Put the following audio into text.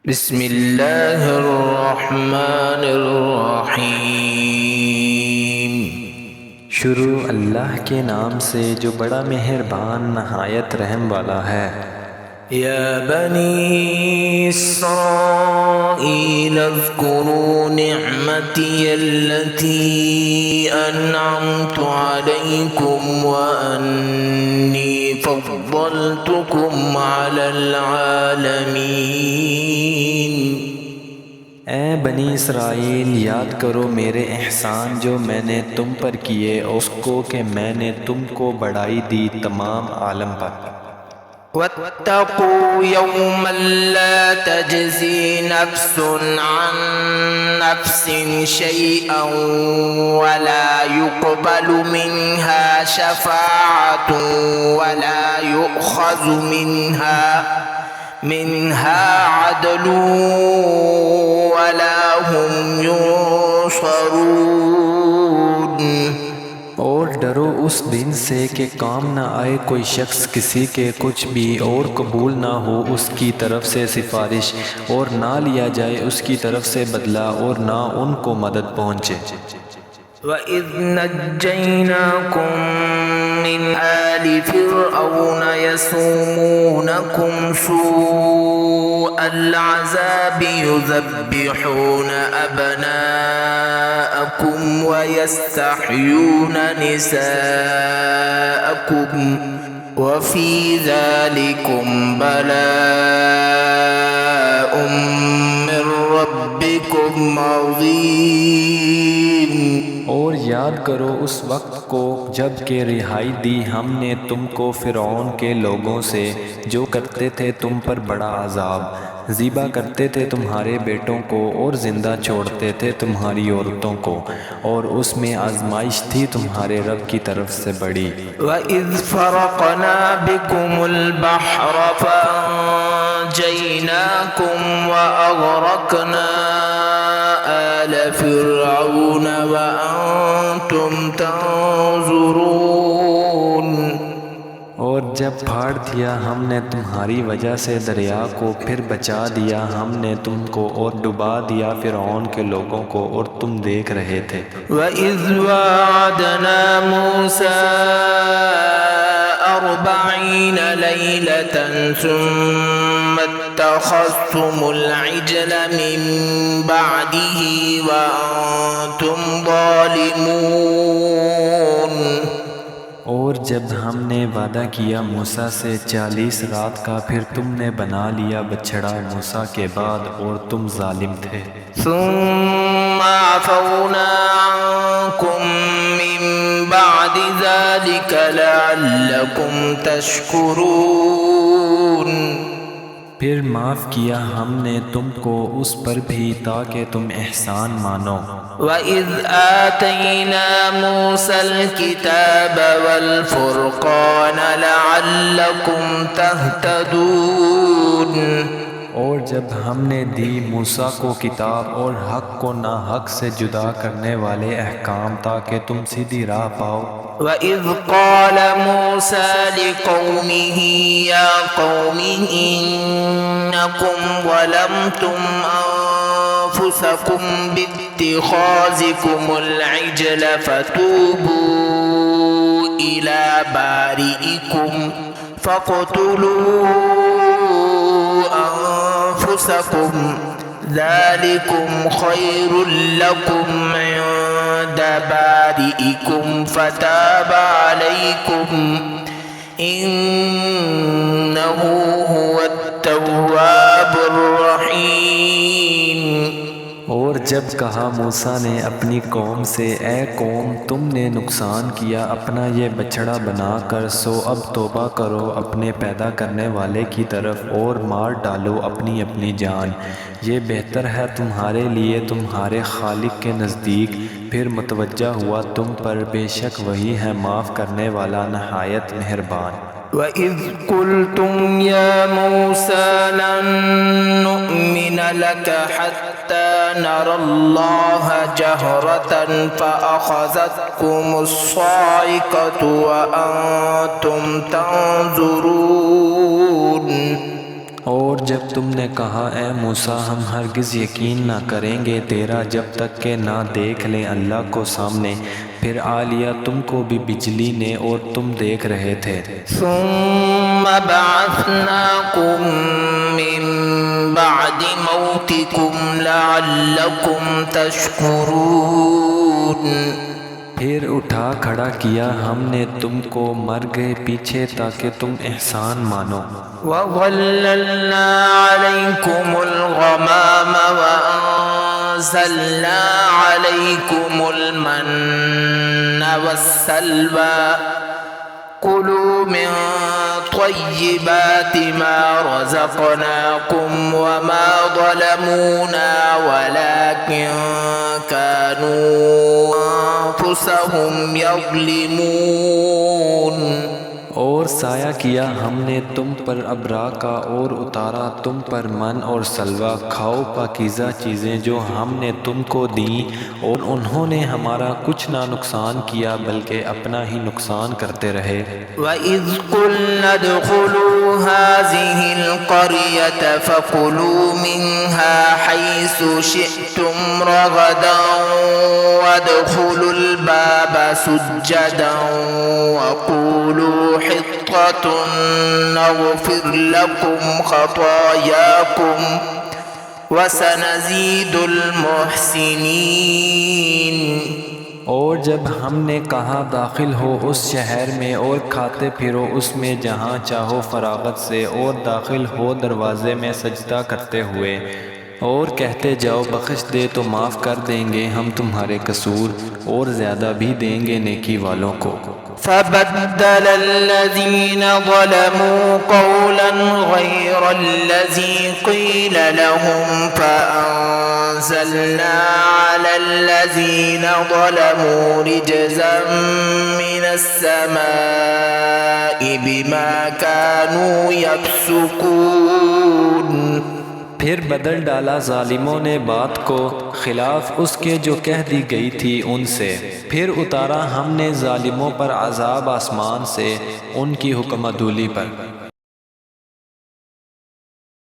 بسم اللہ الرحمن الرحیم۔ شروع اللہ کے نام سے جو بڑا مہربان نہایت رحم والا ہے۔ یا بنی اسرائیل اذکروا نعمتی التي انعمت علیکم وانی فضلتکم علی العالمین۔ اے بنی اسرائیل، یاد کرو میرے احسان جو میں نے تم پر کیے، اس کو کہ میں نے تم کو بڑائی دی تمام عالم پر۔ واتقوا يوما لا تجزي نفس عن نفس شيئا ولا يقبل منها شفاعة ولا يؤخذ منها عدل ولا هم ينصرون۔ اور ڈرو اس دن سے کہ کام نہ آئے کوئی شخص کسی کے کچھ بھی، اور قبول نہ ہو اس کی طرف سے سفارش، اور نہ لیا جائے اس کی طرف سے بدلہ، اور نہ ان کو مدد پہنچے۔ وَإِذْ نَجَّيْنَاكُمْ مِنْ آلِ فِرْعَوْنَ يَسُومُونَكُمْ سُوءَ الْعَذَابِ يُذَبِّحُونَ أَبْنَاءَكُمْ وَيَسْتَحْيُونَ نِسَاءَكُمْ وَفِي ذَلِكُمْ بَلَاءٌ مِّن رَّبِّكُمْ عَظِيمٌ۔ اور یاد کرو اس وقت کو جب کہ رہائی دی ہم نے تم کو فرعون کے لوگوں سے، جو کرتے تھے تم پر بڑا عذاب، ذبح کرتے تھے تمہارے بیٹوں کو اور زندہ چھوڑتے تھے تمہاری عورتوں کو، اور اس میں آزمائش تھی تمہارے رب کی طرف سے بڑی۔ وَإِذْ فَرَقْنَا بِكُمُ الْبَحْرَ فَأَنجَيْنَاكُمْ وَأَغْرَقْنَا آلَ فِرْعَوْنَ وَأَنْتُمْ تَنظُرُونَ۔ اور جب پھاڑ دیا ہم نے تمہاری وجہ سے دریا کو، پھر بچا دیا ہم نے تم کو اور ڈبا دیا فرعون کے لوگوں کو، اور تم دیکھ رہے تھے۔ وَإِذْ وَاعَدْنَا مُوسَىٰ 40 لَيْلَةً ثُمَّ اتَّخَذْتُمُ الْعِجْلَ مِن بَعْدِهِ وَأَنْتُمْ ظَالِمُونَ۔ اور جب ہم نے وعدہ کیا موسیٰ سے 40 رات کا، پھر تم نے بنا لیا بچھڑا موسیٰ کے بعد، اور تم ظالم تھے۔ ثُمَّ عَفَوْنَا عَنْكُمْ مِنْ بَعْدِ ذَلِكَ لَعَلَّكُمْ تَشْكُرُونَ۔ پھر معاف کیا ہم نے تم کو اس پر بھی تاکہ تم احسان مانو۔ وَإِذْ آتَيْنَا مُوسَى الْكِتَابَ وَالْفُرْقَانَ لَعَلَّكُمْ تَهْتَدُونَ۔ اور جب ہم نے دی موسیٰ کو کتاب اور حق کو ناحق سے جدا کرنے والے احکام، تاکہ تم سیدھی راہ پاؤ۔ وَإِذْ قَالَ مُوسَىٰ لِقَوْمِهِ يَا قَوْمِ إِنَّكُمْ ظَلَمْتُمْ أَنفُسَكُمْ بِاتِّخَاذِكُمُ الْعِجْلَ فَتُوبُوا إِلَىٰ بَارِئِكُمْ فَاقْتُلُوا أَنفُسَكُمْ ذَلِكُمْ خَيْرٌ لَكُمْ عِندَ بَارِئِكُمْ فَتَابَ عَلَيْكُمْ إِنَّهُ هُوَ التَّوَّابُ الرَّحِيمُ۔ اور جب کہا موسیٰ نے اپنی قوم سے، اے قوم تم نے نقصان کیا اپنا یہ بچھڑا بنا کر، سو اب توبہ کرو اپنے پیدا کرنے والے کی طرف، اور مار ڈالو اپنی اپنی جان، یہ بہتر ہے تمہارے لیے تمہارے خالق کے نزدیک۔ پھر متوجہ ہوا تم پر، بے شک وہی ہے معاف کرنے والا نہایت مہربان۔ وَإِذْ قُلْتُمْ يَا مُوسَىٰ لَن نُّؤْمِنَ لَكَ حَتَّىٰ نَرَى اللَّهَ جَهْرَةً فَأَخَذَتْكُمُ الصَّاعِقَةُ وَأَنْتُمْ تَنظُرُونَ۔ اور جب تم نے کہا اے موسیٰ ہم ہرگز یقین نہ کریں گے تیرا جب تک کہ نہ دیکھ لیں اللہ کو سامنے، پھر آ لیا تم کو بھی بجلی نے اور تم دیکھ رہے تھے۔ ثم بعثناكم من بعد موتكم لعلكم تشكرون۔ پھر اٹھا کھڑا کیا ہم نے تم کو مر گئے پیچھے تاکہ تم احسان مانو۔ وَظَلَّلْنَا عَلَيْكُمُ الْغَمَامَ وَأَنزَلْنَا عَلَيْكُمُ الْمَنَّ وَالسَّلْوَىٰ كُلُوا مِن طَيِّبَاتِ مَا رَزَقْنَاكُمْ وَمَا ظَلَمُونَا وَلَٰكِن كَانُوا أَنفُسَهُمْ يَظْلِمُونَ۔ اور سایہ کیا ہم نے تم پر ابرا کا اور اتارا تم پر من اور سلوہ، کھاؤ پاکیزہ چیزیں جو ہم نے تم کو دیں، اور انہوں نے ہمارا کچھ نہ نقصان کیا بلکہ اپنا ہی نقصان کرتے رہے۔ وَإِذْ قُلْنَا ادْخُلُوا هَٰذِهِ الْقَرْيَةَ فَكُلُوا مِنْهَا حَيْثُ شِئْتُمْ رَغَدًا وَادْخُلُوا الْبَابَ سُجَّدًا وَقُولُوا حِطَّةٌ نَغْفِرْ لَكُمْ خَطَايَاكُمْ وَسَنَزِيدُ الْمُحْسِنِينَ۔ اور جب ہم نے کہا داخل ہو اس شہر میں اور کھاتے پھرو اس میں جہاں چاہو فراغت سے، اور داخل ہو دروازے میں سجدہ کرتے ہوئے، اور کہتے جاؤ بخش دے تو معاف کر دیں گے ہم تمہارے قصور، اور زیادہ بھی دیں گے نیکی والوں کو۔ فَبَدَّلَ الَّذِينَ ظَلَمُوا قَوْلًا غَيْرَ الَّذِي قِيلَ لَهُمْ فَأَنزَلْنَا عَلَى الَّذِينَ ظَلَمُوا رِجْزًا مِّنَ السَّمَاءِ بِمَا كَانُوا يَفْسُقُونَ۔ پھر بدل ڈالا ظالموں نے بات کو خلاف اس کے جو کہہ دی گئی تھی ان سے، پھر اتارا ہم نے ظالموں پر عذاب آسمان سے ان کی حکم عدولی پر۔